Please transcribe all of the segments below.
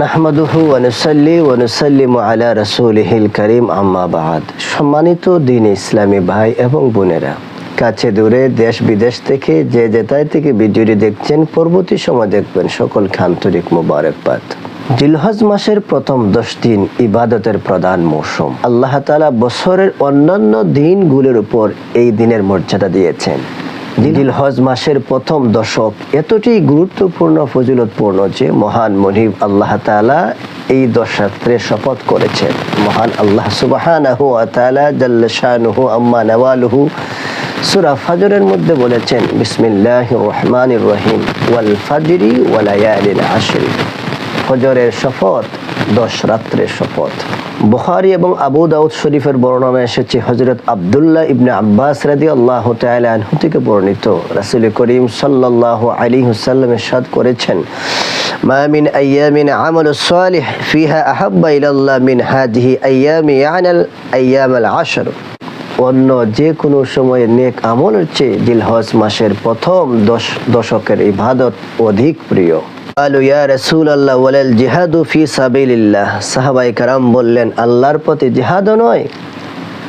নাহমাদুহু ওয়া নুসাল্লি ওয়া নুসাল্লিমু আলা রাসূলিহিল কারীম আম্মা বা'দ। সম্মানিত দ্বীন ইসলামী ভাই এবং বোনেরা, কাছে দূরে দেশ বিদেশ থেকে যে যেটাই থেকে ভিডিওটি দেখছেন, পরবর্তী সময় দেখবেন, সকলকে আন্তরিক মোবারকবাদ। জিলহজ মাসের প্রথম 10 দিন ইবাদতের প্রধান মৌসুম। আল্লাহ তাআলা বছরের অন্যান্য দিনগুলোর উপর এই দিনের মর্যাদা দিয়েছেন। জিলহজ মাসের প্রথম দশক এতটাই গুরুত্বপূর্ণ, ফজিলতপূর্ণ যে মহান মুনিব আল্লাহ তাআলা এই 10 রাত্রে শপথ করেছেন। মহান আল্লাহ সুবহানাহু ওয়া তাআলা জাল্লা শানুহু আম্মা নাওয়ালুহু সূরা ফজরের মধ্যে বলেছেন, বিসমিল্লাহির রহমানির রহিম, ওয়াল ফাজরি ওয়া লায়ালিল আশরি। ফজরের শপথ, 10 রাত্রের শপথ। বুখারী এবং আবু দাউদ শরীফের বর্ণনা এসেছে, হযরত আব্দুল্লাহ ইবনে আব্বাস রাদিয়াল্লাহু তাআলা আনহু থেকে বর্ণিত, রাসূল করিম সাল্লাল্লাহু আলাইহি ওয়াসাল্লাম ইরশাদ করেছেন, মা মিন আইয়ামিন আমালুস সালিহ ফিহা আহাব্বা ইলাল্লাহ মিন হাদিহি আইয়ামি ইয়ানাল আইয়ামাল আশর। অন্য যে কোনো সময়ে নেক আমলের চেয়ে জিলহজ মাসের প্রথম 10 দশকের ইবাদত অধিক প্রিয়। আলু ইয়া রাসূলুল্লাহ ওয়ালাল জিহাদু ফি সাবিলিল্লাহ। সাহাবায়ে কেরাম বললেন, আল্লাহর পথে জিহাদ নয়?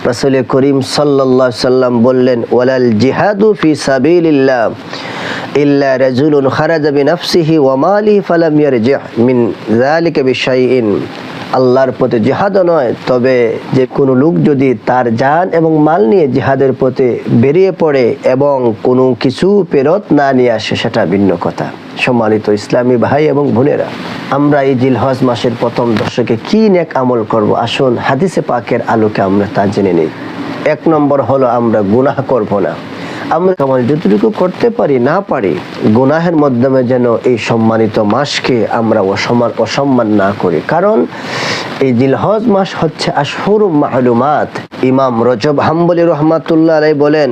রাসূল করিম সাল্লাল্লাহু আলাইহি সাল্লাম বললেন, ওয়ালাল জিহাদু ফি সাবিলিল্লাহ ইল্লা রাজুলুন খারাজা বিনাফসিহি ওয়া মালিহি ফালাম ইয়ারজি' মিন যালিকা বিশাইইন। আল্লাহর পথে জিহাদ নয়, তবে যে কোনো লোক যদি তার জান এবং মাল নিয়ে জিহাদের পথে বেরিয়ে পড়ে এবং কোনো কিছু ফেরত না নিয়ে আসে, সেটা ভিন্ন কথা। সম্মানিত ইসলামী ভাই এবং বোনেরা, আমরা এই জিলহজ মাসের প্রথম দশকে কি নেক আমল করব, আসুন হাদিসে পাকের আলোকে আমরা তা জেনে নিই। 1 নম্বর হলো, আমরা গুনাহ করব না। আমরা যতটুকু করতে পারি না পারি, গুনাহের মাধ্যমে যেন এই সম্মানিত মাসকে আমরা অসম্মান না করি। কারণ এই জিলহজ মাস হচ্ছে আশহুরুম মা'লুমাত। ইমাম রজব হাম্বলি রাহমাতুল্লাহ আলাইহি বলেন,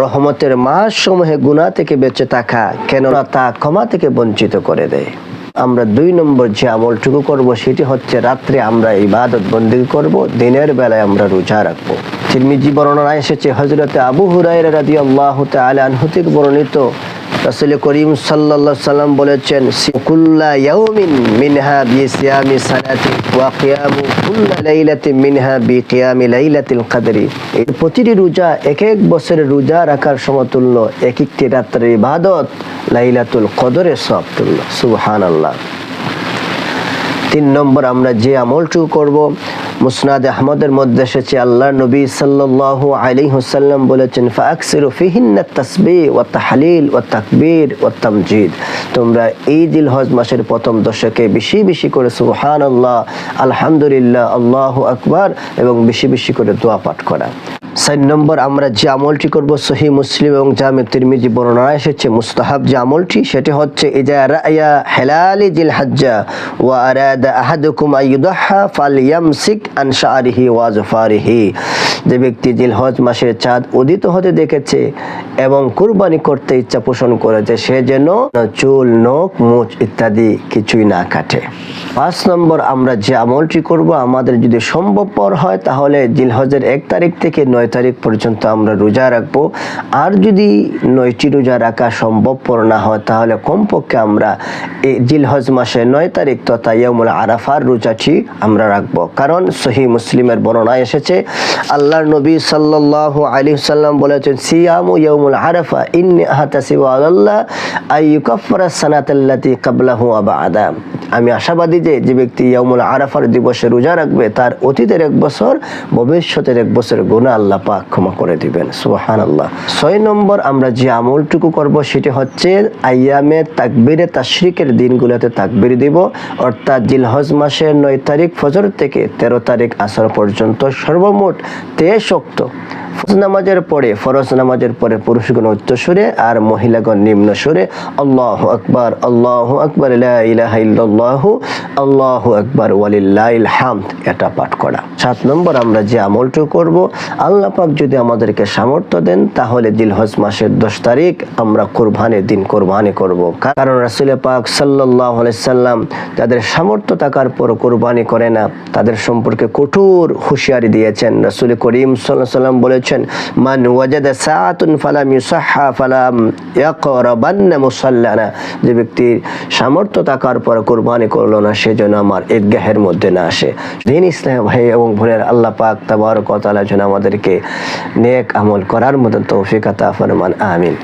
রহমতের মাস সমূহে গুনাহ থেকে বেঁচে থাকা কেননা তা ক্ষমা থেকে বঞ্চিত করে দেয়। আমরা 2 নম্বর যে আমলটুকু করব, সেটি হচ্ছে রাত্রে আমরা ইবাদত বন্দেগী করব, দিনের বেলায় আমরা রোজা রাখব। তিরমিজি বর্ণনায় এসেছে, হযরত আবু হুরায়রা রাদিয়াল্লাহু তাআলা আনহু থেকে বর্ণিত, রাসূল করিম সাল্লাল্লাহু আলাইহি সাল্লাম বলেছেন, কুল্লা ইয়াউমিন মিনহা বিসিয়ামি সালাতি ওয়া কিয়ামু কুল্লা লাইলাতিন মিনহা বিকিয়ামি লাইলাতিল কদরি। এই প্রতিটি রোজা এক বছরের রোজা রাখার সমতুল্য, একটি রাতের ইবাদত লাইলাতুল কদরের সওয়াবতুল্য। সুবহানাল্লাহ। 3 নম্বর আমরা যে আমলটুকু করব, মুসনাদ আহমদের মধ্যে এসেছে, আল্লাহর নবী সাল্লাল্লাহু আলাইহি ওয়াসাল্লাম বলেছেন, ফাকসিরু ফিহিন্নাত তাসবিহ ওয়া তাহলিল ওয়া তাকবীর ওয়া তামজিদ। তোমরা এই জিলহজ মাসের প্রথম দশকে বেশি বেশি করে সুবহানাল্লাহ, আলহামদুলিল্লাহ, আল্লাহু আকবার এবং বেশি বেশি করে দোয়া পাঠ করা। 4 নম্বর আমরা যে আমলটি করব, সহিহ মুসলিম এবং জামে তিরমিজি বর্ণনা এসেছে, মুস্তাহাব যে আমলটি, সেটি হচ্ছে, ইজা রাআয়া হিলালি জিলহজ্জা ওয়া আরাদা আহাদুকুম আইয়ুদহা ফালইয়ামসিক আন শা'রিহি ওয়া যফারিহি। যে ব্যক্তি জিলহজ মাসের চাঁদ উদিত হতে দেখেছে এবং কুরবানি করতে ইচ্ছা পোষণ করেছে, সে যেন চুল, নখ, মুছ ইত্যাদি কিছুই না কাটে। 5 নম্বর আমরা যে আমলটি করব, আমাদের যদি সম্ভবপর হয় তাহলে জিলহজের 1 তারিখ থেকে 9 তারিখ পর্যন্ত আমরা রোজা রাখবো। আর যদি 9টি রোজা রাখা সম্ভবপর না হয়, তাহলে কমপক্ষে আমরা এই জিলহজ মাসের 9 তারিখ তথা ইয়াউমুল আরাফার রোজাটি আমরা রাখবো। কারণ সহিহ মুসলিমের বর্ণনা এসেছে, আল্লাহর নবী সাল্লাল্লাহু আলাইহি ওয়াসাল্লাম বলেছেন, সিয়ামু ইয়াউমুল আরাফা ইন্নী আহতাসিবু আলাল্লাহ আইয়ুকাফফিরা সানাতাল্লাতী ক্বাবলাহু ওয়া বা'দা। আমি আশাবাদী যে ব্যক্তি ইয়াউমুল আরাফার দিবসে রোজা রাখবে, তার অতীতের 1 বছর, ভবিষ্যতের 1 বছর গুনাহ আল্লাহ পাক ক্ষমা করে দিবেন। সুবহানাল্লাহ। 6 নম্বর আমরা যে আমলটুকু করব, সেটি হচ্ছে আইয়ামে তাকবীরে তাশরিকের দিনগুলোতে তাকবীর দিব। অর্থাৎ জিলহজ মাসের 9 তারিখ ফজর থেকে 13 তারিখ আসর পর্যন্ত সর্বমোট 23 ওয়াক্ত ফরজ নামাজের পরে পুরুষগণ উচ্চ সুরে আর মহিলাগণ নিম্ন সুরে আল্লাহু আকবার, আল্লাহু আকবার, লা ইলাহা ইল্লাল্লাহু, আল্লাহু আকবার, ওয়ালিল্লাহিল হামদ, এটা পাঠ করা। 7 নম্বর আমরা যে আমলটুকু করব, আল্লাহ পাক যদি আমাদেরকে সামর্থ্য দেন, তাহলে জিলহজ মাসের 10 তারিখ আমরা কুরবানির দিন কুরবানি করব। কারণ রাসূল পাক সাল্লাল্লাহু আলাইহি সাল্লাম যাদের সামর্থ্য থাকার পর কুরবানি করে না, তাদের সম্পর্কে কঠোর হুঁশিয়ারি দিয়েছেন। রাসূল করিম সাল্লাল্লাহু আলাইহি সাল্লাম বলেছেন, বলেছেন, মান ওয়াজাদা সাআতুন ফালাম ইউসাহহা ফালাম ইয়াকরাবান্না মুসাল্লানা, যে ব্যক্তির সামর্থ্য থাকার পর কুরবানি করলো না, সেজন্য আমার ঈদগাহের মধ্যে না আসে। দিন ইসলাম ভাই এবং বোনের, আল্লাহ পাক তাবারক ওয়া তাআলা যেন আমাদেরকে নেক আমল করার মতো তৌফিক আতা ফরমান, আমিন।